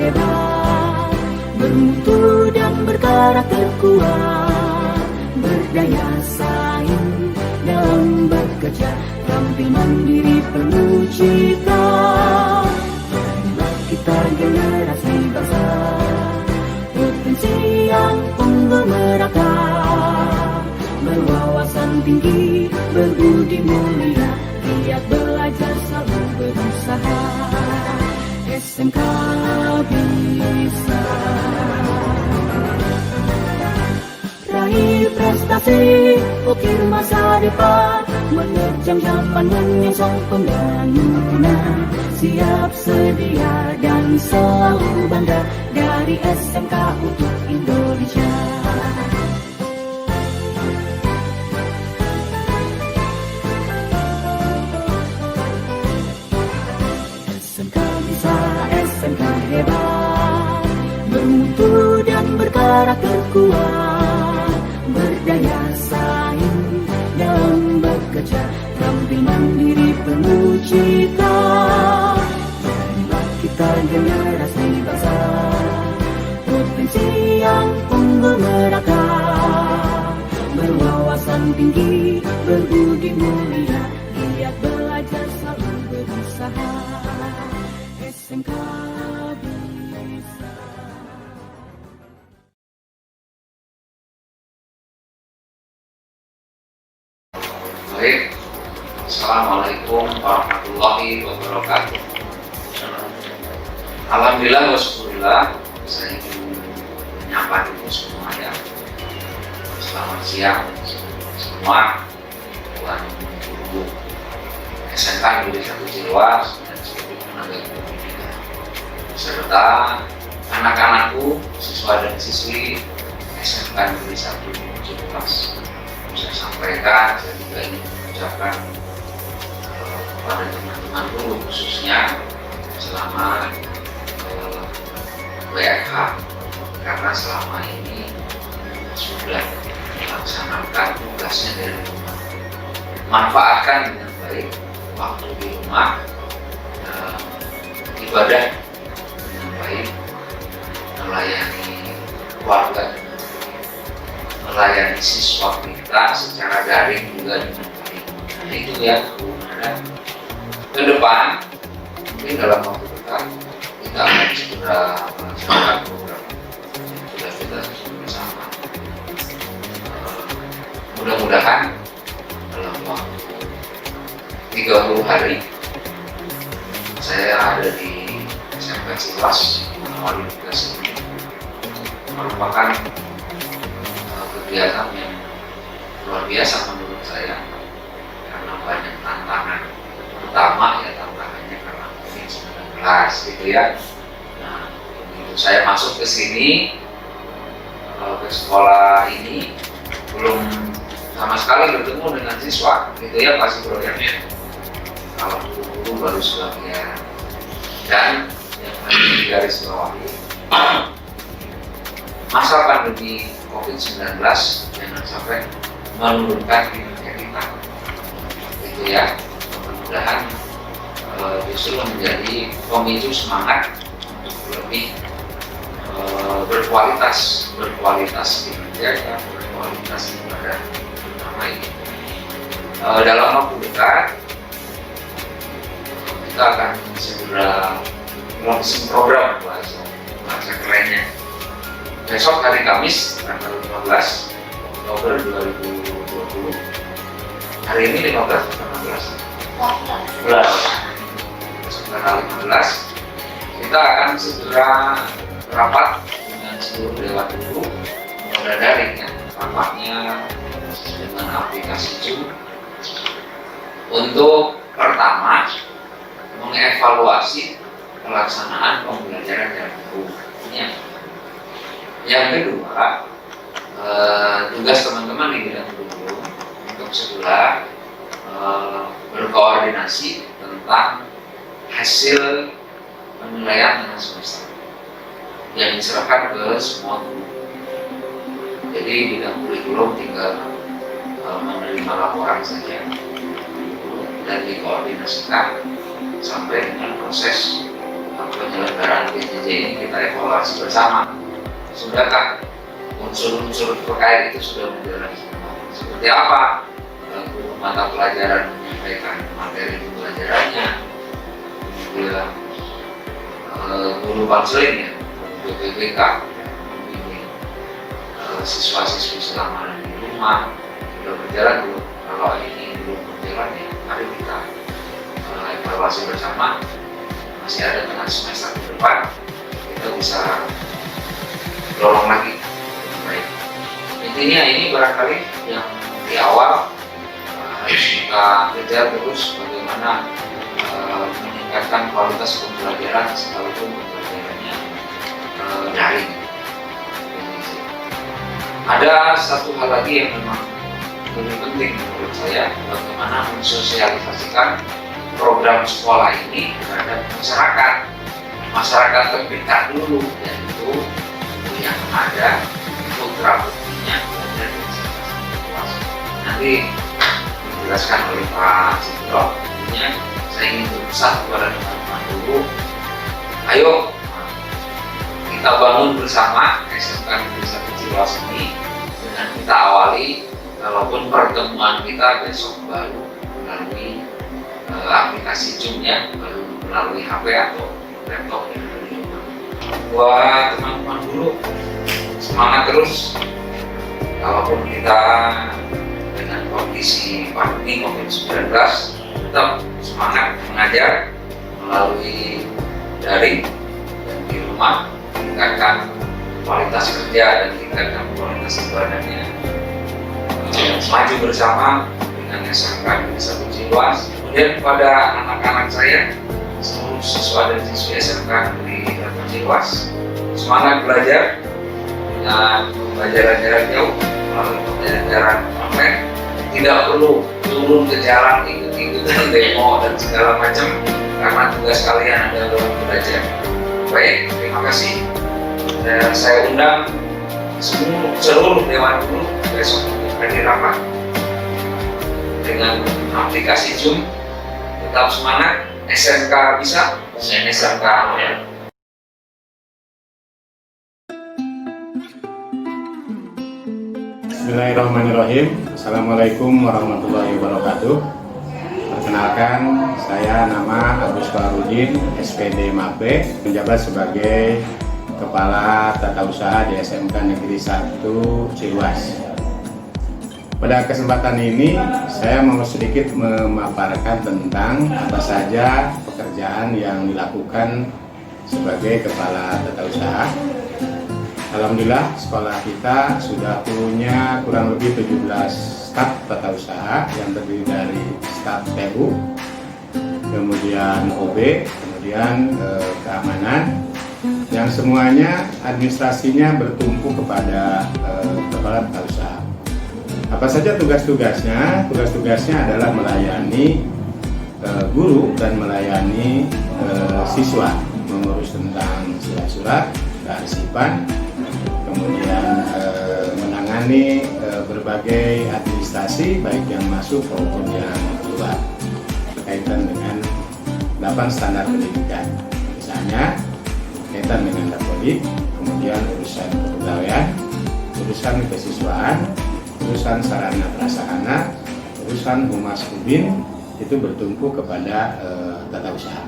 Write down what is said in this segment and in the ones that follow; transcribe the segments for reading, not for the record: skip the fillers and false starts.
hebat, bermutu dan berkarakter kuat, berdaya saing dalam bekerja, tampil mandiri penuh cita. Marilah kita generasi bangsa, potensi yang unggul merata, berwawasan tinggi, berbudi mulia, giat belajar selalu berusaha. SMK bisa raih prestasi, ukir masa depan, menerjang zaman menyongsong pembangunan. Siap sedia dan selalu bangga dari SMK untuk Indonesia. SMK bisa, SMK hebat, bermutu dan berkarakter kuat, berdaya saing dalam bekerja, tampil mandiri penuh cita. Marilah kita generasi bangsa, potensi yang unggul merata, berwawasan tinggi, berbudi mulia, giat belajar selalu berusaha. SMK bisa. Baik, Assalamualaikum warahmatullahi wabarakatuh. Alhamdulillah wassyukurillah, saya ingin menyapa dulu semua ya. Selamat siang semua, buat guru SMK Indonesia Cilewas dan seluruh tenaga pendidikan, serta anak-anakku, siswa dan siswi SMK Indonesia Cilewas. Saya sampaikan, saya juga ingin mengucapkan kepada teman-teman guru khususnya selamat WFH, karena selama ini sudah melaksanakan tugasnya dari rumah. Manfaatkan dengan baik waktu di rumah, ibadah dengan baik, melayani keluarga, melayani siswa kita secara daring juga dengan baik. Nah, itu ya, ke depan mungkin dalam waktu dekat kita akan segera melaksanakan program yang sudah kita susun bersama. Mudah-mudahan dalam waktu 30 hari saya ada di SMK Cilewas mengawali tugas ini, merupakan kegiatan yang luar biasa menurut saya karena banyak tantangan. Pertama ya tantangannya karena COVID-19 gitu ya. Nah, begitu saya masuk ke sini, ke sekolah ini belum sama sekali bertemu dengan siswa gitu ya, pasti programnya. Kalau guru baru sebagian. Dan yang harus digarisbawahi, masa pandemi COVID-19 jangan sampai menurunkan kinerja kita gitu ya. Mudah-mudahan justru menjadi pemicu semangat untuk lebih berkualitas kinerja ya, berkualitas ibadah terutama ini. Dalam waktu dekat kita akan segera launching program bahasa kerennya. Besok hari Kamis tanggal 15 Oktober 2020. Hari ini 15 atau 16? 11. Besok tanggal 15 kita akan segera rapat dengan seluruh dewan guru, mulai daring ya, rapatnya dengan aplikasi Zoom untuk pertama mengevaluasi pelaksanaan pembelajaran jarak jauh. Yang kedua, tugas teman-teman di bidang guru untuk segera berkoordinasi tentang hasil penilaian dengan semester yang diserahkan ke semua guru. Jadi bidang kurikulum tinggal menerima laporan saja dan dikoordinasikan sampai dengan proses penyelenggaraan PJJ ini kita evaluasi bersama. Sudahkah unsur-unsur terkait itu sudah menjalani seperti apa? Guru mata pelajaran menyampaikan materi pembelajarannya, kemudian guru konseling ya, BPK membimbing siswa-siswi selama di rumah sudah berjalan belum? Kalau ini belum berjalan ya, mari kita evaluasi bersama. Masih ada tengah semester ke depan, kita bisa dorong lagi lebih baik. Intinya ini barangkali yang di awal harus kita kejar terus bagaimana meningkatkan kualitas pembelajaran sekalipun pembelajarannya daring. Ada satu hal lagi yang memang lebih penting menurut saya, bagaimana mensosialisasikan program sekolah ini terhadap masyarakat. Masyarakat terdekat dulu, yaitu yang ada putra putrinya belajar di sekolah. Nanti dijelaskan oleh Pak Citro. Intinya saya ingin berpesan kepada teman-teman dulu, ayo kita bangun bersama SMK Negeri 1 Cilawas ini dengan kita awali, walaupun pertemuan kita besok baru melalui aplikasi Zoom ya, baru melalui HP atau laptop yang ada di rumah. Buat teman-teman dulu, semangat terus. Walaupun kita dengan kondisi pandemi COVID-19 tetap semangat mengajar melalui daring dan di rumah, meningkatkan kualitas kerja dan meningkatkan kualitas ibadahnya. Maju bersama dengan SMK Negeri 1 Cilawas. Kemudian kepada anak-anak saya, seluruh siswa dan siswi SMK Negeri 1 Cilawas, semangat belajar dengan pembelajaran jarak jauh melalui pembelajaran online. Tidak perlu turun ke jalan ikut-ikutan demo dan segala macam, karena tugas kalian adalah belajar. Baik, terima kasih. Dan saya undang seluruh Dewan Guru besok untuk hadir rapat dengan aplikasi Zoom. Tetap semangat, SMK bisa, dan SMK ya. Bismillahirrahmanirrahim. Assalamualaikum warahmatullahi wabarakatuh. Perkenalkan, saya nama Agus Farudin, SPD MAPE, menjabat sebagai Kepala Tata Usaha di SMK Negeri 1 Cilawas. Pada kesempatan ini, saya mau sedikit memaparkan tentang apa saja pekerjaan yang dilakukan sebagai Kepala Tata Usaha. Alhamdulillah, sekolah kita sudah punya kurang lebih 17 staf tata usaha yang terdiri dari staf TU, kemudian OB, kemudian keamanan, yang semuanya administrasinya bertumpu kepada Kepala Tata Usaha. Apa saja tugas-tugasnya? Tugas-tugasnya adalah melayani guru dan melayani siswa, mengurus tentang surat-surat, kearsipan, kemudian menangani berbagai administrasi baik yang masuk maupun yang keluar berkaitan dengan 8 standar pendidikan, misalnya berkaitan dengan dapodik, kemudian urusan kepegawaian, urusan kesiswaan, urusan sarana prasarana, urusan humas ubin, itu bertumpu kepada tata usaha.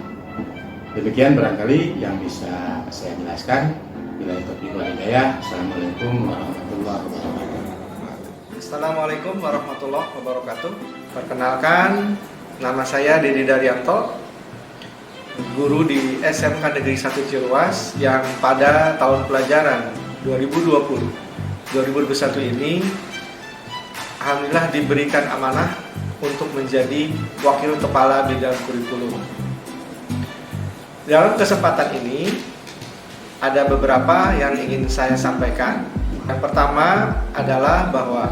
Demikian barangkali yang bisa saya jelaskan. Bila taufiq wal hidayah. Assalamualaikum warahmatullahi wabarakatuh. Assalamualaikum warahmatullahi wabarakatuh. Perkenalkan, nama saya Dedi Daryanto, guru di SMK Negeri 1 Cilawas yang pada tahun pelajaran 2020-2021 ini alhamdulillah diberikan amanah untuk menjadi Wakil Kepala Bidang Kurikulum. Dalam kesempatan ini ada beberapa yang ingin saya sampaikan. Yang pertama adalah bahwa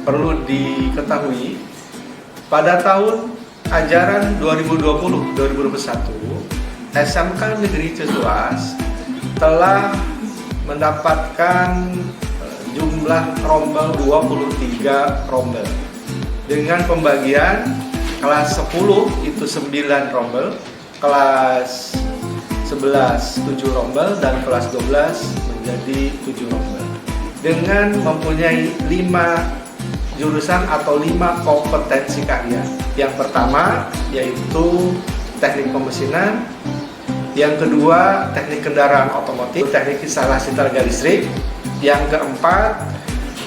perlu diketahui pada tahun ajaran 2020-2021 SMK Negeri Cilawas telah mendapatkan jumlah rombel 23 rombel dengan pembagian kelas 10 itu 9 rombel, kelas 11 7 rombel dan kelas 12 menjadi 7 rombel. Dengan mempunyai 5 jurusan atau 5 kompetensi karya. Yang pertama yaitu teknik pemesinan, yang kedua teknik kendaraan otomotif, teknik instalasi tenaga listrik, yang keempat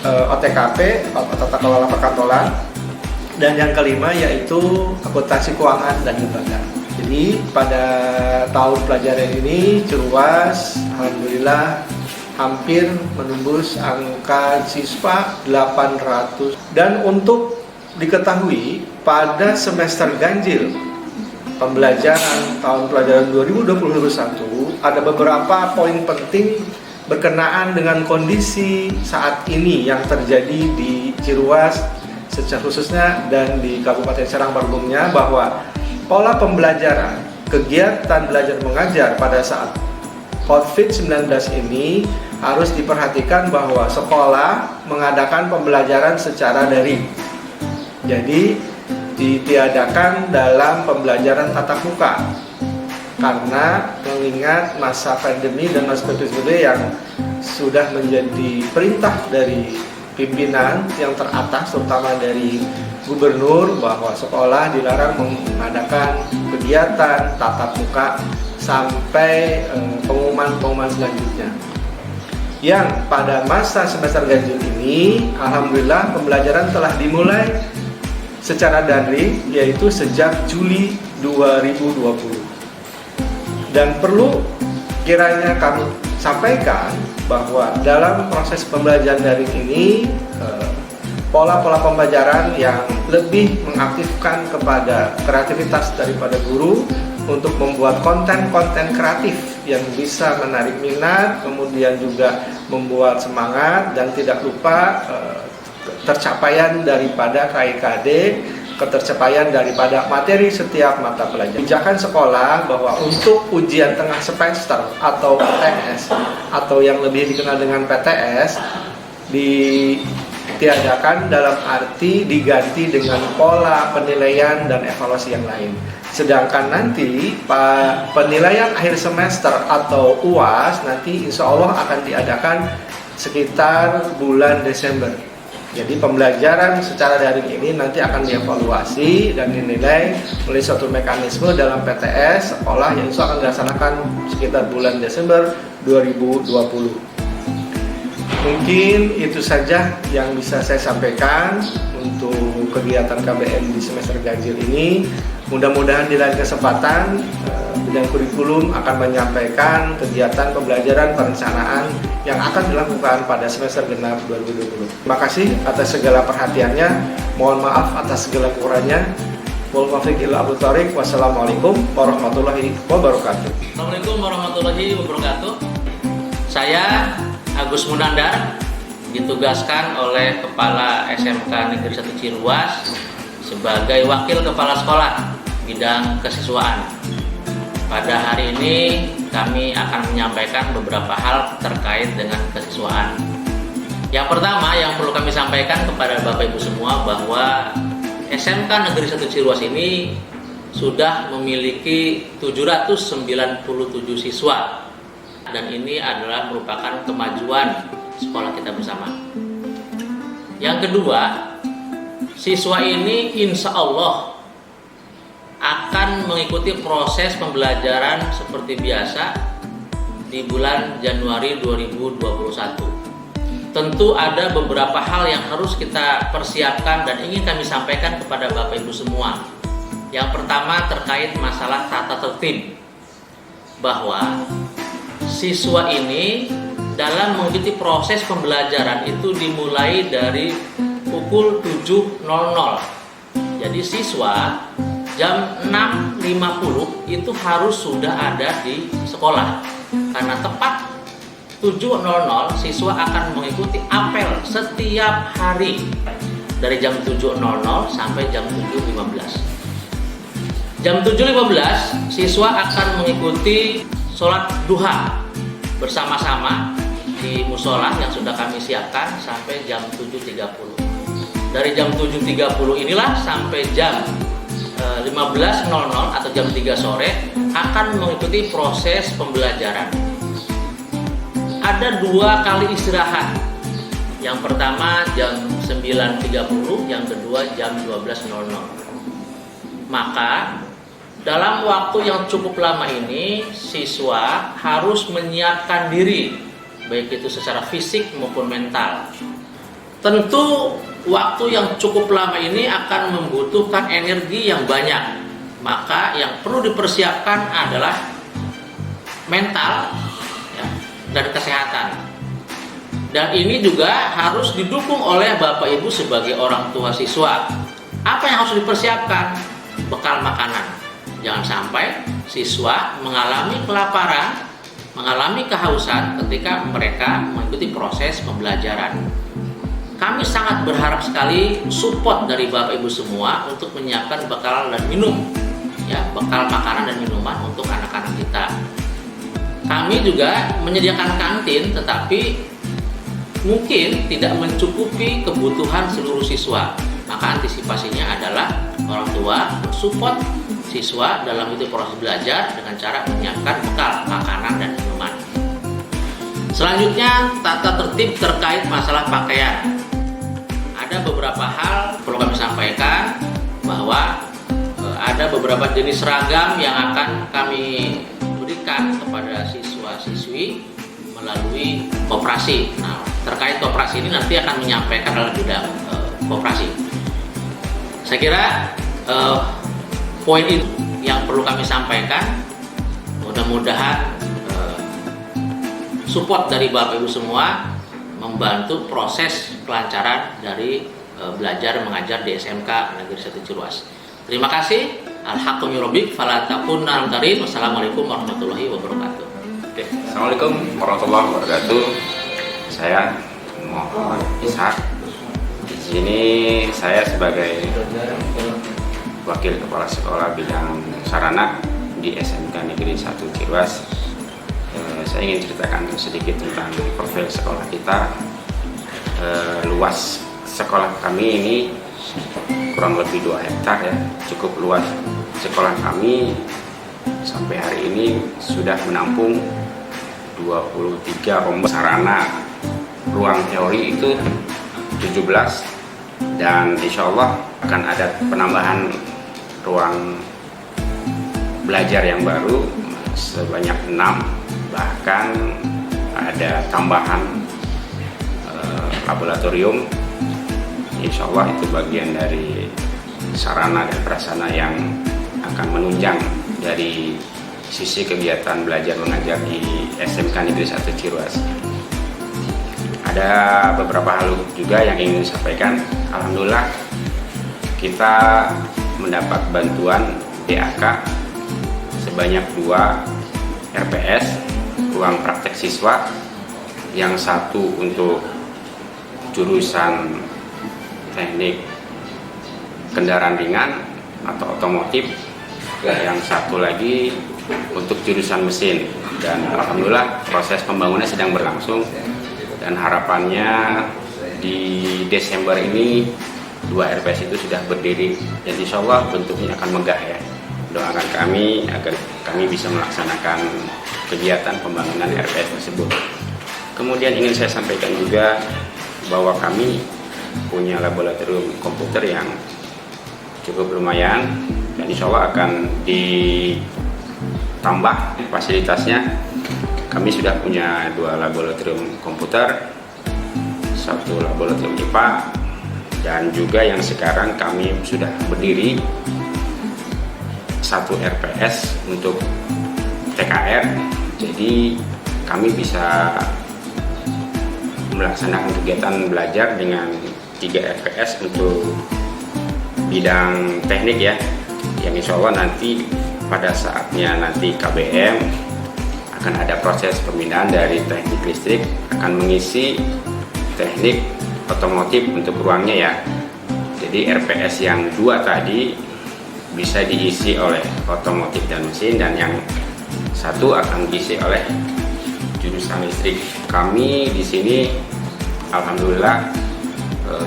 OTKP atau tata kelola perkantoran, dan yang kelima yaitu akuntansi keuangan dan lembaga. Jadi pada tahun pelajaran ini Ciruas alhamdulillah hampir menembus angka siswa 800. Dan untuk diketahui pada semester ganjil pembelajaran tahun pelajaran 2021 ada beberapa poin penting berkenaan dengan kondisi saat ini yang terjadi di Ciruas secara khususnya dan di Kabupaten Serang pada umumnya, bahwa pola pembelajaran, kegiatan belajar mengajar pada saat COVID-19 ini harus diperhatikan bahwa sekolah mengadakan pembelajaran secara daring. Jadi ditiadakan dalam pembelajaran tatap muka karena mengingat masa pandemi dan masa PSBB yang sudah menjadi perintah dari pimpinan yang teratas, terutama dari gubernur, bahwa sekolah dilarang mengadakan kegiatan tatap muka sampai pengumuman selanjutnya. Yang pada masa semester ganjil ini, alhamdulillah pembelajaran telah dimulai secara daring, yaitu sejak Juli 2020. Dan perlu kiranya kami sampaikan bahwa dalam proses pembelajaran daring ini pola-pola pembelajaran yang lebih mengaktifkan kepada kreativitas daripada guru untuk membuat konten-konten kreatif yang bisa menarik minat, kemudian juga membuat semangat, dan tidak lupa tercapaian daripada KIKD, ketercapaian daripada materi setiap mata pelajaran. Kebijakan sekolah bahwa untuk ujian tengah semester atau PTS atau yang lebih dikenal dengan PTS ditiadakan dalam arti diganti dengan pola penilaian dan evaluasi yang lain. Sedangkan nanti penilaian akhir semester atau UAS nanti insya Allah akan diadakan sekitar bulan Desember. Jadi pembelajaran secara daring ini nanti akan dievaluasi dan dinilai oleh suatu mekanisme dalam PTS sekolah yang akan dilaksanakan sekitar bulan Desember 2020. Mungkin itu saja yang bisa saya sampaikan untuk kegiatan KBM di semester ganjil ini. Mudah-mudahan di lain kesempatan bidang kurikulum akan menyampaikan kegiatan pembelajaran perencanaan yang akan dilakukan pada semester genap 2020. Terima kasih atas segala perhatiannya. Mohon maaf atas segala kekurangannya. Wassalamualaikum warahmatullahi wabarakatuh. Assalamualaikum warahmatullahi wabarakatuh. Saya Agus Munandar ditugaskan oleh Kepala SMK Negeri 1 Ciruas sebagai Wakil Kepala Sekolah bidang kesiswaan. Pada hari ini kami akan menyampaikan beberapa hal terkait dengan kesiswaan. Yang pertama yang perlu kami sampaikan kepada Bapak Ibu semua bahwa SMK Negeri 1 Ciruas ini sudah memiliki 797 siswa. Dan ini adalah merupakan kemajuan sekolah kita bersama. Yang kedua, siswa ini insya Allah akan mengikuti proses pembelajaran seperti biasa di bulan Januari 2021. Tentu ada beberapa hal yang harus kita persiapkan dan ingin kami sampaikan kepada Bapak Ibu semua. Yang pertama terkait masalah tata tertib, bahwa siswa ini dalam mengikuti proses pembelajaran itu dimulai dari pukul 7.00. Jadi siswa jam 6.50 itu harus sudah ada di sekolah. Karena tepat 7.00 siswa akan mengikuti apel setiap hari dari jam 7.00 sampai jam 7.15. Jam 7.15 siswa akan mengikuti sholat duha bersama-sama di musola yang sudah kami siapkan sampai jam 7.30. Dari jam 7.30 inilah sampai jam 5 15.00 atau jam 3 sore akan mengikuti proses pembelajaran. Ada 2 kali istirahat. Yang pertama jam 9.30, yang kedua jam 12.00. Maka dalam waktu yang cukup lama ini siswa harus menyiapkan diri, baik itu secara fisik maupun mental. Tentu waktu yang cukup lama ini akan membutuhkan energi yang banyak. Maka yang perlu dipersiapkan adalah mental ya, dan kesehatan. Dan ini juga harus didukung oleh Bapak Ibu sebagai orang tua siswa. Apa yang harus dipersiapkan? Bekal makanan. Jangan sampai siswa mengalami kelaparan, mengalami kehausan ketika mereka mengikuti proses pembelajaran. Kami sangat berharap sekali support dari Bapak Ibu semua untuk menyiapkan bekal dan minum, ya, bekal makanan dan minuman untuk anak-anak kita. Kami juga menyediakan kantin, tetapi mungkin tidak mencukupi kebutuhan seluruh siswa. Maka antisipasinya adalah orang tua support siswa dalam itu proses belajar dengan cara menyiapkan bekal makanan dan minuman. Selanjutnya, tata tertib terkait masalah pakaian. Ada beberapa hal perlu kami sampaikan, bahwa ada beberapa jenis seragam yang akan kami berikan kepada siswa-siswi melalui koperasi. Nah, terkait koperasi ini nanti akan menyampaikan dalam bidang koperasi. Saya kira poin itu yang perlu kami sampaikan. Mudah-mudahan support dari Bapak Ibu semua membantu proses kelancaran dari belajar mengajar di SMK Negeri 1 Ciruas. Terima kasih. Al-haqqu min rabbik fala takunna karim. Wassalamualaikum warahmatullahi wabarakatuh. Oke. Assalamualaikum warahmatullahi wabarakatuh. Saya Muhammad Ishak. Di sini saya sebagai Wakil Kepala Sekolah Bidang Sarana di SMK Negeri 1 Ciruas. Saya ingin ceritakan sedikit tentang profil sekolah kita. Luas sekolah kami ini kurang lebih 2 hektar ya, cukup luas. Sekolah kami sampai hari ini sudah menampung 23 rombongan sarana. Ruang teori itu 17, dan insya Allah akan ada penambahan ruang belajar yang baru sebanyak 6, bahkan ada tambahan laboratorium. Insya Allah itu bagian dari sarana dan prasarana yang akan menunjang dari sisi kegiatan belajar mengajar di SMK Negeri 1 Ciruas. Ada beberapa hal juga yang ingin disampaikan. Alhamdulillah kita mendapat bantuan DAK sebanyak 2 RPS, ruang praktek siswa, yang satu untuk jurusan teknik kendaraan ringan atau otomotif, yang satu lagi untuk jurusan mesin. Dan alhamdulillah proses pembangunan sedang berlangsung, dan harapannya di Desember ini 2 RPS itu sudah berdiri, dan insya Allah bentuknya akan megah ya. Doakan kami agar kami bisa melaksanakan kegiatan pembangunan RPS tersebut. Kemudian ingin saya sampaikan juga bahwa kami punya laboratorium komputer yang cukup lumayan, dan insya Allah akan ditambah fasilitasnya. Kami sudah punya 2 laboratorium komputer, 1 laboratorium IPA, dan juga yang sekarang kami sudah berdiri 1 RPS untuk TKR. Jadi kami bisa melaksanakan kegiatan belajar dengan 3 RPS untuk bidang teknik ya, yang insya Allah nanti pada saatnya nanti KBM akan ada proses pemindahan dari teknik listrik, akan mengisi teknik otomotif untuk ruangnya ya. Jadi RPS yang 2 tadi bisa diisi oleh otomotif dan mesin, dan yang 1 akan diisi oleh jurusan listrik. Kami di sini alhamdulillah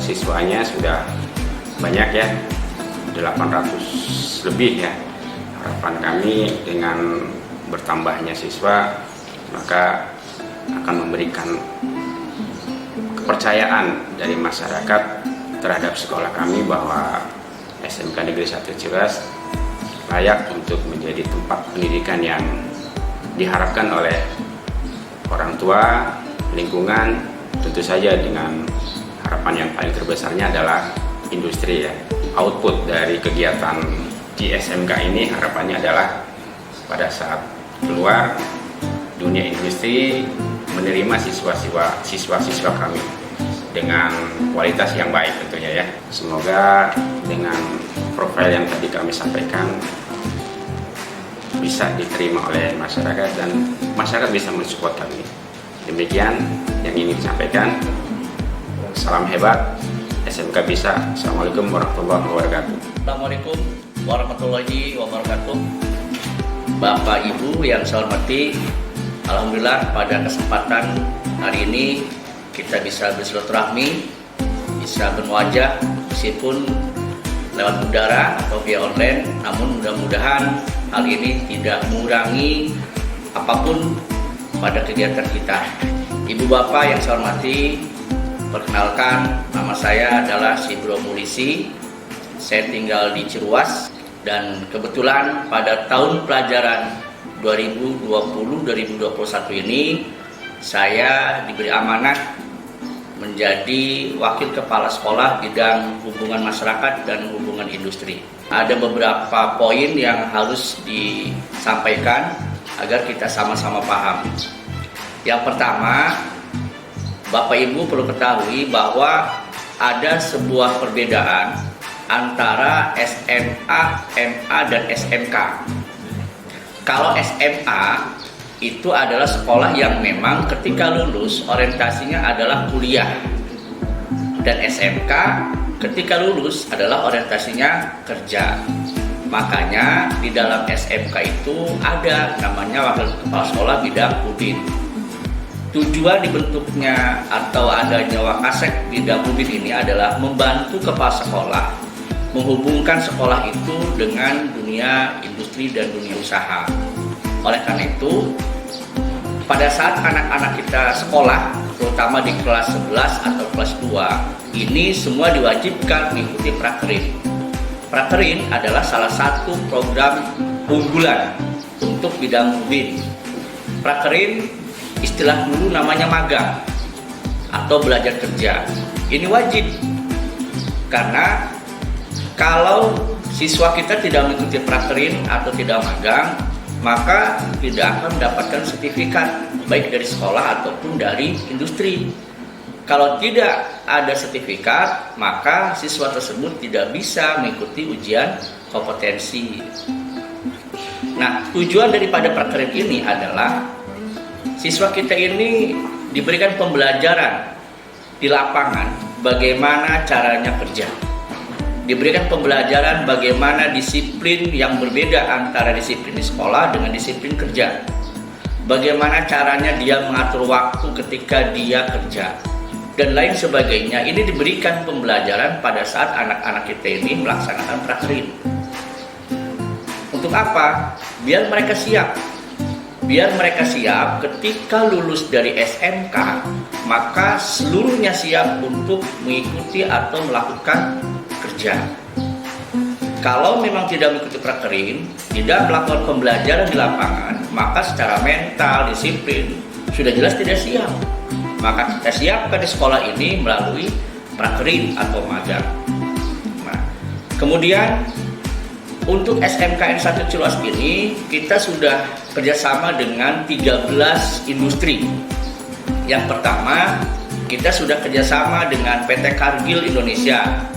siswanya sudah banyak ya, 880 lebih ya. Harapan kami dengan bertambahnya siswa maka akan memberikan kepercayaan dari masyarakat terhadap sekolah kami bahwa SMK Negeri 1 Ciruas layak untuk menjadi tempat pendidikan yang diharapkan oleh orang tua, lingkungan, tentu saja dengan harapan yang paling terbesarnya adalah industri ya. Output dari kegiatan di SMK ini harapannya adalah pada saat keluar dunia industri menerima siswa-siswa kami dengan kualitas yang baik tentunya ya. Semoga dengan profil yang tadi kami sampaikan bisa diterima oleh masyarakat dan masyarakat bisa mensupport kami. Demikian yang ingin disampaikan. Salam hebat SMK Bisa. Assalamualaikum warahmatullahi wabarakatuh. Assalamualaikum warahmatullahi wabarakatuh. Bapak Ibu yang saya hormati, alhamdulillah pada kesempatan hari ini kita bisa bersilaturahmi, bisa berwajah meskipun lewat udara atau via online, namun mudah-mudahan hal ini tidak mengurangi apapun pada kegiatan kita. Ibu bapak yang saya hormati, perkenalkan nama saya adalah Sibro Mulisi. Saya tinggal di Ciruas dan kebetulan pada tahun pelajaran 2020-2021 ini saya diberi amanah menjadi wakil kepala sekolah bidang hubungan masyarakat dan hubungan industri. Ada beberapa poin yang harus disampaikan agar kita sama-sama paham. Yang pertama, Bapak Ibu perlu ketahui bahwa ada sebuah perbedaan antara SMA, MA, dan SMK. Kalau SMA itu adalah sekolah yang memang ketika lulus orientasinya adalah kuliah, dan SMK ketika lulus adalah orientasinya kerja. Makanya di dalam SMK itu ada namanya wakil kepala sekolah bidang Hubin. Tujuan dibentuknya atau adanya Wakasek bidang Hubin ini adalah membantu kepala sekolah menghubungkan sekolah itu dengan dunia industri dan dunia usaha. Oleh karena itu, pada saat anak-anak kita sekolah, terutama di kelas 11 atau kelas 2, ini semua diwajibkan mengikuti prakerin. Prakerin adalah salah satu program unggulan untuk bidang Hubin. Prakerin istilah dulu namanya magang atau belajar kerja. Ini wajib karena kalau siswa kita tidak mengikuti prakerin atau tidak magang, maka tidak akan mendapatkan sertifikat baik dari sekolah ataupun dari industri. Kalau tidak ada sertifikat, maka siswa tersebut tidak bisa mengikuti ujian kompetensi. Nah, tujuan daripada prakerin ini adalah siswa kita ini diberikan pembelajaran di lapangan bagaimana caranya kerja. Diberikan pembelajaran bagaimana disiplin yang berbeda antara disiplin di sekolah dengan disiplin kerja. Bagaimana caranya dia mengatur waktu ketika dia kerja. Dan lain sebagainya. Ini diberikan pembelajaran pada saat anak-anak kita ini melaksanakan prakerin. Untuk apa? Biar mereka siap. Biar mereka siap ketika lulus dari SMK, maka seluruhnya siap untuk mengikuti atau melakukan kerja. Kalau memang tidak mengikuti prakerin, tidak melakukan pembelajaran di lapangan, maka secara mental, disiplin sudah jelas tidak siap. Maka kita siapkan di sekolah ini melalui prakerin atau magang. Nah, kemudian untuk SMKN 1 Ciruas ini kita sudah kerjasama dengan 13 industri. Yang pertama, kita sudah kerjasama dengan PT Kargil Indonesia,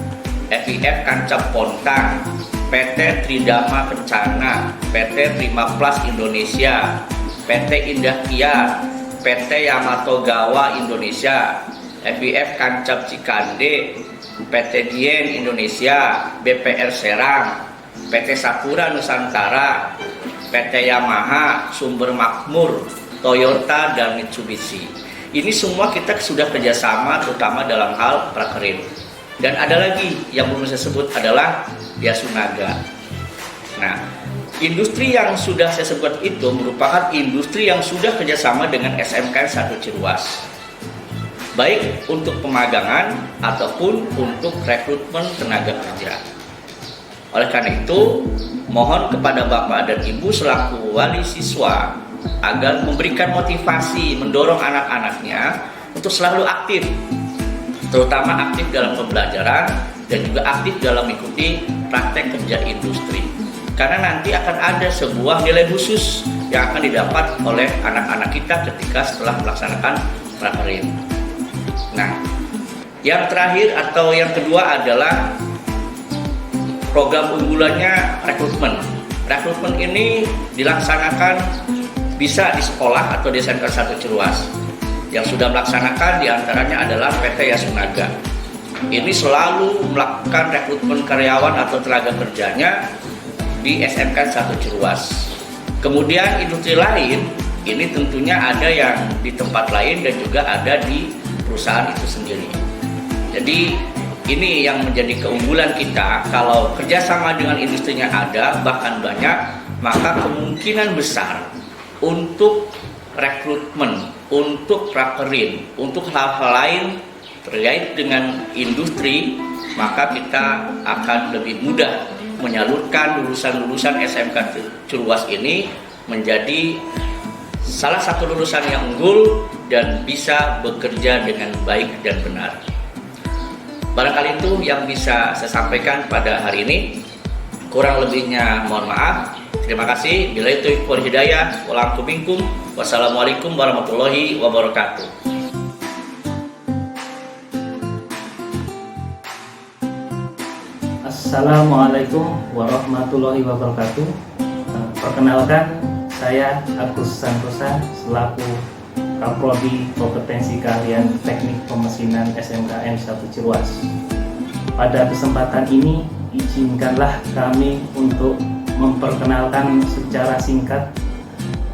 FIF Kancap Pontang, PT Tridama Kencana, PT Prima Plus Indonesia, PT Indah Kiat, PT Yamato Gawa Indonesia, FIF Kancap Cikande, PT Dien Indonesia, BPR Serang, PT Sakura Nusantara, PT Yamaha, Sumber Makmur, Toyota, dan Mitsubishi. Ini semua kita sudah kerjasama terutama dalam hal prakerin. Dan ada lagi yang belum saya sebut adalah Yasunaga. Nah, industri yang sudah saya sebut itu merupakan industri yang sudah kerjasama dengan SMKN 1 Ciruas, baik untuk pemagangan ataupun untuk rekrutmen tenaga kerja. Oleh karena itu, mohon kepada Bapak dan Ibu selaku wali siswa agar memberikan motivasi, mendorong anak-anaknya untuk selalu aktif, terutama aktif dalam pembelajaran dan juga aktif dalam mengikuti praktek kerja industri. Karena nanti akan ada sebuah nilai khusus yang akan didapat oleh anak-anak kita ketika setelah melaksanakan prakerin. Nah, yang terakhir atau yang kedua adalah program unggulannya rekrutmen. Rekrutmen ini dilaksanakan bisa di sekolah atau di SMK 1 Ciruas. Yang sudah melaksanakan diantaranya adalah PT Yasunaga. Ini selalu melakukan rekrutmen karyawan atau tenaga kerjanya di SMK 1 Ciruas. Kemudian industri lain, ini tentunya ada yang di tempat lain dan juga ada di perusahaan itu sendiri. Jadi ini yang menjadi keunggulan kita, kalau kerjasama dengan industrinya ada, bahkan banyak, maka kemungkinan besar untuk rekrutmen, untuk prakerin, untuk hal-hal lain terkait dengan industri, maka kita akan lebih mudah menyalurkan lulusan-lulusan SMK Ciruas ini menjadi salah satu lulusan yang unggul dan bisa bekerja dengan baik dan benar. Barangkali itu yang bisa saya sampaikan pada hari ini. Kurang lebihnya mohon maaf. Terima kasih. Billahi taufiq wal hidayah. Wassalamualaikum warahmatullahi wabarakatuh. Assalamualaikum warahmatullahi wabarakatuh. Perkenalkan, saya Agus Santosa selaku Kaprodi Kompetensi Keahlian Teknik Pemesinan SMKN 1 Ciruas. Pada kesempatan ini, izinkanlah kami untuk memperkenalkan secara singkat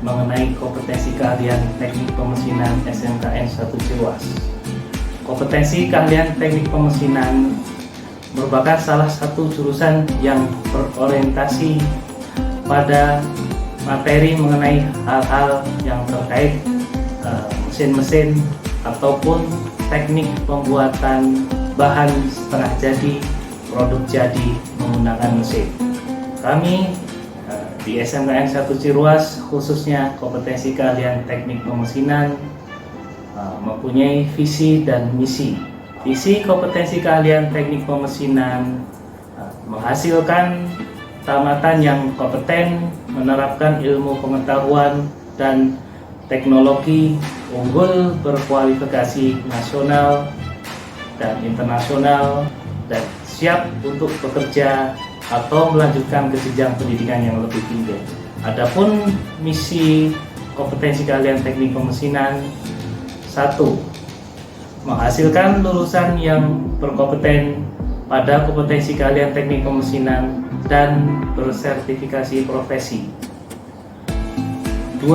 mengenai kompetensi keahlian teknik pemesinan SMKN 1 Ciruas. Kompetensi keahlian teknik pemesinan merupakan salah satu jurusan yang berorientasi pada materi mengenai hal-hal yang terkait mesin-mesin ataupun teknik pembuatan bahan setengah jadi, produk jadi menggunakan mesin. Kami di SMKN 1 Ciruas khususnya kompetensi keahlian teknik pemesinan mempunyai visi dan misi. Visi kompetensi keahlian teknik pemesinan menghasilkan tamatan yang kompeten, menerapkan ilmu pengetahuan dan teknologi unggul berkualifikasi nasional dan internasional dan siap untuk bekerja atau melanjutkan ke jenjang pendidikan yang lebih tinggi. Adapun misi kompetensi keahlian teknik pemesinan 1. Menghasilkan lulusan yang berkompeten pada kompetensi keahlian teknik pemesinan dan bersertifikasi profesi. 2.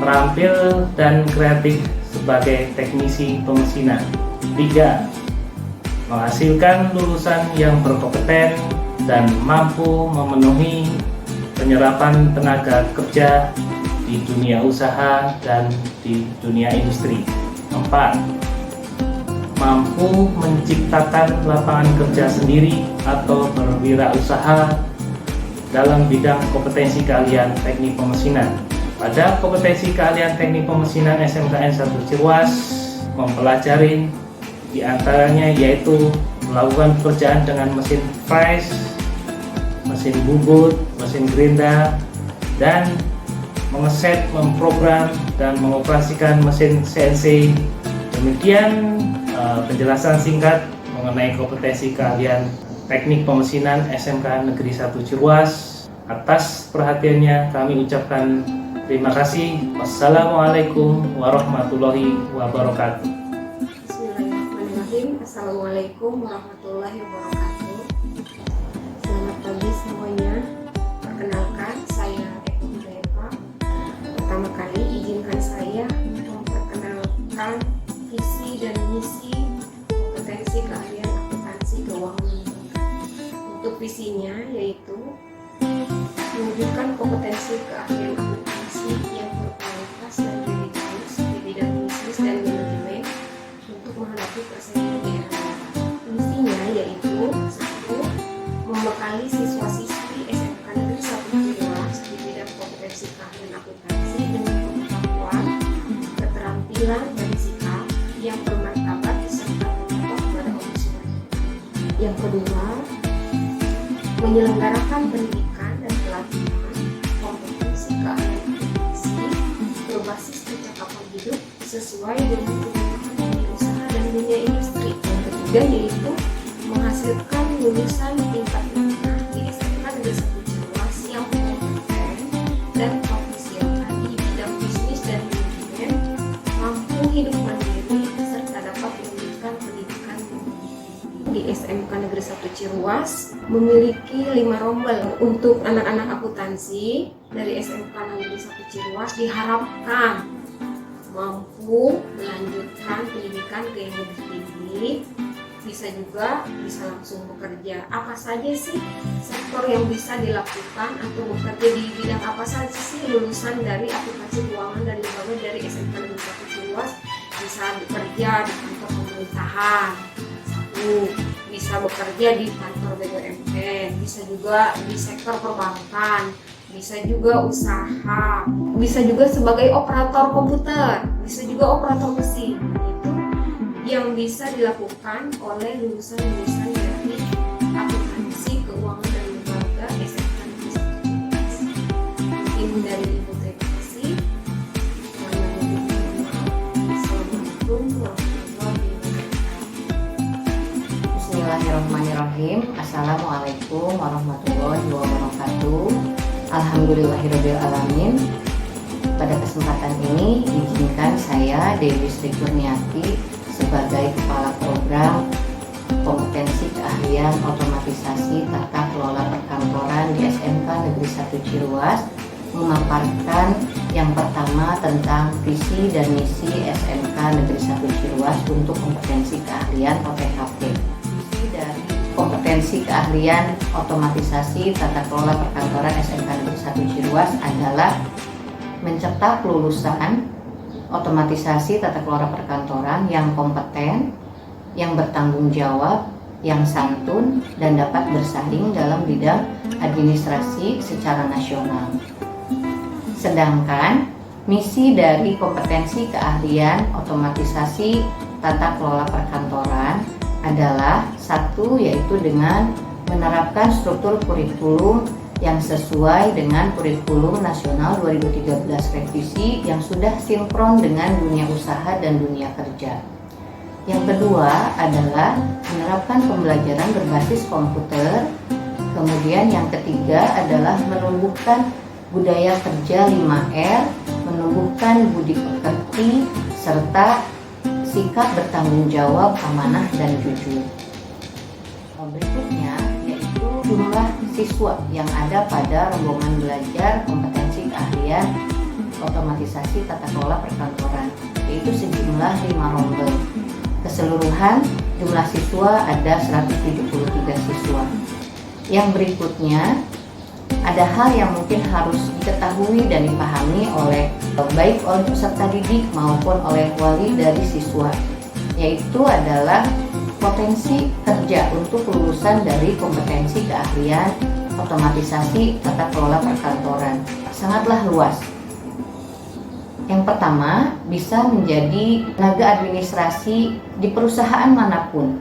Terampil dan kreatif sebagai teknisi pemesinan. 3. Menghasilkan lulusan yang berkompeten dan mampu memenuhi penyerapan tenaga kerja di dunia usaha dan di dunia industri. 4. Mampu menciptakan lapangan kerja sendiri atau berwirausaha dalam bidang kompetensi keahlian teknik pemesinan. Pada kompetensi keahlian teknik pemesinan SMKN 1 Ciruas mempelajari diantaranya yaitu melakukan pekerjaan dengan mesin press, mesin bubut, mesin gerinda, dan mengeset, memprogram, dan mengoperasikan mesin CNC. Demikian penjelasan singkat mengenai kompetensi keahlian teknik pemesinan SMK Negeri 1 Ciruas. Atas perhatiannya kami ucapkan terima kasih. Wassalamualaikum warahmatullahi wabarakatuh. Bismillahirrahmanirrahim. Assalamualaikum warahmatullahi wabarakatuh. Selamat pagi semuanya. Perkenalkan, saya Eko Hidayah. Pertama kali izinkan saya memperkenalkan visi dan misi kompetensi keahlian akuntansi keuangan. Untuk visinya yaitu mewujudkan kompetensi keahlian akuntansi yang berkualitas dan religius di bidang bisnis dan manajemen untuk menghadapi persaingan di era baru. Misinya yaitu 1. Membekali siswa-siswi SMK Negeri 1 Ciruas di bidang kompetensi keahlian akuntansi dengan pengetahuan, keterampilan, dan sikap yang bermartabat serta berdampak kepada ombudsman. Yang kedua, menyelenggarakan pendidikan dan pelatihan kompetensi keahlian akuntansi berbasis kecakapan hidup sesuai dengan kebutuhan dunia usaha dan dunia industri. Yang ketiga yaitu menghasilkan lulusan tingkat menengah di SMK Negeri 1 Ciruas yang kompeten dan profesional di bidang bisnis dan manajemen, mampu hidup mandiri serta dapat melanjutkan pendidikan di SMK Negeri 1 Ciruas memiliki 5 rombel untuk anak-anak akuntansi dari SMK Negeri 1 Ciruas diharapkan mampu melanjutkan pendidikan ke yang lebih tinggi, bisa langsung bekerja. Apa saja sih sektor yang bisa dilakukan atau bekerja di bidang apa saja sih lulusan dari akuntansi keuangan dari lembaga dari SMK Negeri 1 Ciruas? Bisa bekerja di kantor pemerintahan, bisa bekerja di kantor BUMN, bisa juga di sektor perbankan, bisa juga usaha, bisa juga sebagai operator komputer, bisa juga operator mesin. Itu yang bisa dilakukan oleh lulusan-lulusan dari akuntansi keuangan dan lembaga SMK Negeri 1 Ciruas. Mungkin dari Ibu terima kasih. Assalamualaikum warahmatullahi wabarakatuh. Bismillahirrahmanirrahim. Assalamualaikum warahmatullahi wabarakatuh. Alhamdulillahirrabbilalamin. Pada kesempatan ini izinkan saya Dewi Sri Kurniati sebagai Kepala Program Kompetensi Keahlian Otomatisasi Tata Kelola Perkantoran di SMK Negeri 1 Ciruas memaparkan yang pertama tentang visi dan misi SMK Negeri 1 Ciruas untuk kompetensi keahlian OTKP. Visi dari kompetensi keahlian otomatisasi tata kelola perkantoran SMK Negeri 1 Ciruas adalah mencetak lulusan otomatisasi tata kelola perkantoran yang kompeten, yang bertanggung jawab, yang santun, dan dapat bersaing dalam bidang administrasi secara nasional. Sedangkan misi dari kompetensi keahlian otomatisasi tata kelola perkantoran adalah satu, yaitu dengan menerapkan struktur kurikulum yang sesuai dengan kurikulum nasional 2013 revisi yang sudah sinkron dengan dunia usaha dan dunia kerja. Yang kedua adalah menerapkan pembelajaran berbasis komputer. Kemudian yang ketiga adalah menumbuhkan budaya kerja 5R, menumbuhkan budi pekerti, serta sikap bertanggung jawab, amanah, dan jujur. Berikutnya yaitu jumlah siswa yang ada pada rombongan belajar kompetensi keahlian otomatisasi tata kelola perkantoran, yaitu sejumlah 5 rombel. Keseluruhan jumlah siswa ada 173 siswa. Yang berikutnya ada hal yang mungkin harus diketahui dan dipahami oleh baik oleh peserta didik maupun oleh wali dari siswa, yaitu adalah potensi kerja untuk lulusan dari kompetensi keahlian otomatisasi tata kelola perkantoran sangatlah luas. Yang pertama, bisa menjadi tenaga administrasi di perusahaan manapun,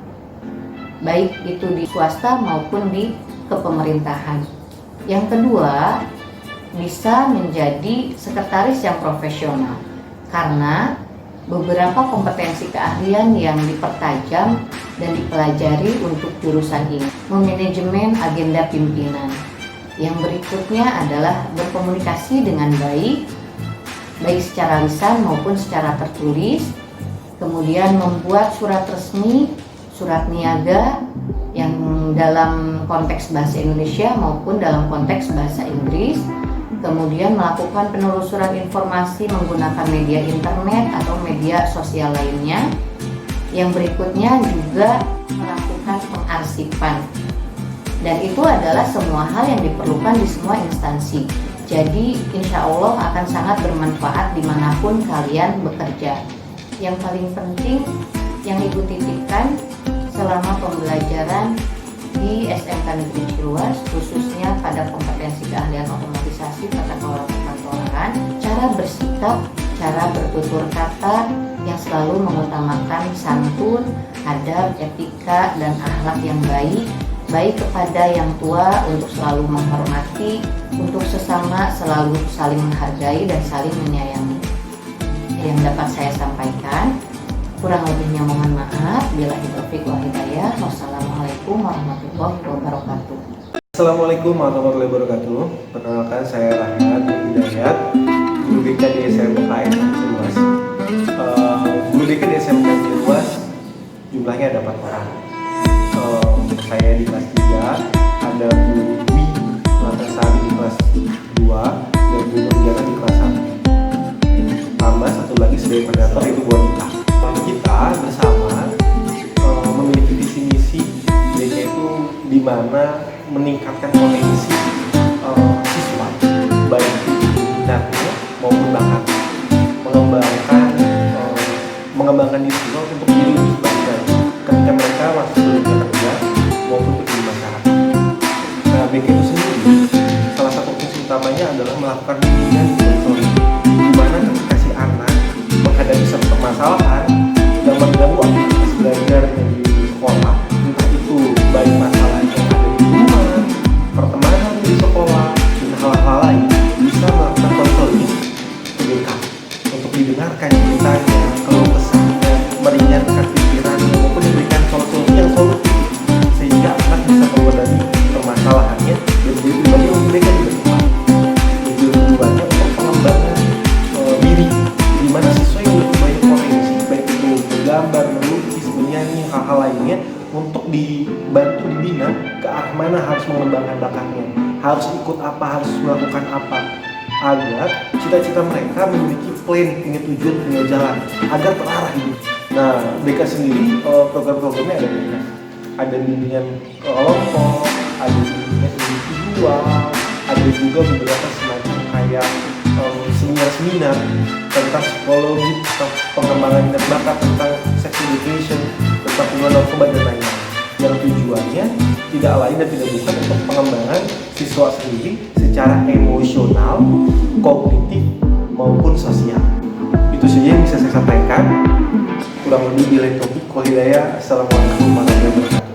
baik itu di swasta maupun di kepemerintahan. Yang kedua, bisa menjadi sekretaris yang profesional karena beberapa kompetensi keahlian yang dipertajam dan dipelajari untuk jurusan ini. Memanajemen agenda pimpinan. Yang berikutnya adalah berkomunikasi dengan baik secara lisan maupun secara tertulis. Kemudian membuat surat resmi, surat niaga yang dalam konteks bahasa Indonesia maupun dalam konteks bahasa Inggris. Kemudian melakukan penelusuran informasi menggunakan media internet atau media sosial lainnya. Yang berikutnya juga melakukan pengarsipan. Dan itu adalah semua hal yang diperlukan di semua instansi. Jadi insya Allah akan sangat bermanfaat dimanapun kalian bekerja. Yang paling penting yang Ibu titipkan selama pembelajaran di SMK Negeri Ciluas, khususnya pada kompetensi keahlian otomatisasi tata kelola perkantoran, cara bersikap, cara bertutur kata yang selalu mengutamakan santun, adab, etika, dan akhlak yang baik kepada yang tua, untuk selalu menghormati, untuk sesama selalu saling menghargai dan saling menyayangi. Yang dapat saya sampaikan, kurang lebihnya mohon maaf. Billahi taufiq wal hidayah. Wassalamualaikum warahmatullahi wabarakatuh. Assalamualaikum warahmatullahi wabarakatuh. Perkenalkan, saya Rahmat Hidayat, guru BK di SMK Ciluas. Guru BK di SMK Ciluas jumlahnya ada 4 orang. Saya di kelas 3, ada Bu Wi Lantasari di kelas 2, dan Bu Nurjana di kelas 1. Tambah satu lagi sebagai koordinator, itu buat kita bersama memiliki visi misi BK itu di mana meningkatkan potensi siswa, baik minatnya maupun bakatnya, mengembangkan diri siswa untuk diri lebih baik lagi ketika mereka masuk ke dunia kerja maupun ke dunia masyarakat. Nah, BK itu sendiri salah satu fungsi utamanya adalah melakukan bimbingan monitoring, di mana ketika si anak menghadapi suatu permasalahan yang mengganggu aktivitas belajarnya di sekolah, entah itu baik masalah yang ada di rumah, pertemanan di sekolah, dan hal-hal lain, bisa melakukan konseling ke BK untuk didengarkan ceritanya, keluh kesahnya, meringankan pikirannya, maupun diberikan solusi yang solutif sehingga anak bisa menghadapi permasalahannya dan menjadi pribadi yang mereka di depan. Tujuannya untuk pengembangan diri, di mana siswa yang lebih banyak potensi, baik itu menggambar, melukis, menyanyi, hal-hal lainnya, untuk dibantu dibina ke arah mana harus mengembangkan bakatnya, harus ikut apa, harus melakukan apa, agar cita-cita mereka memiliki plan, punya tujuan, punya jalan, agar terarah hidup. Nah, BK sendiri program-programnya ada banyak. Ada bimbingan kelompok, ada bimbingan individual, ada juga beberapa semacam kayak seminar-seminar tentang psikologi, tentang pengembangan minat bakat, tentang sex education, tentang pengenalan narkoba dan lain-lain. Yang tujuannya tidak lain dan tidak bukan untuk pengembangan siswa sendiri secara emosional, kognitif maupun sosial. Itu saja yang bisa saya sampaikan. Kurang lebih billahi taufiq wal hidayah. Assalamualaikum warahmatullahi wabarakatuh.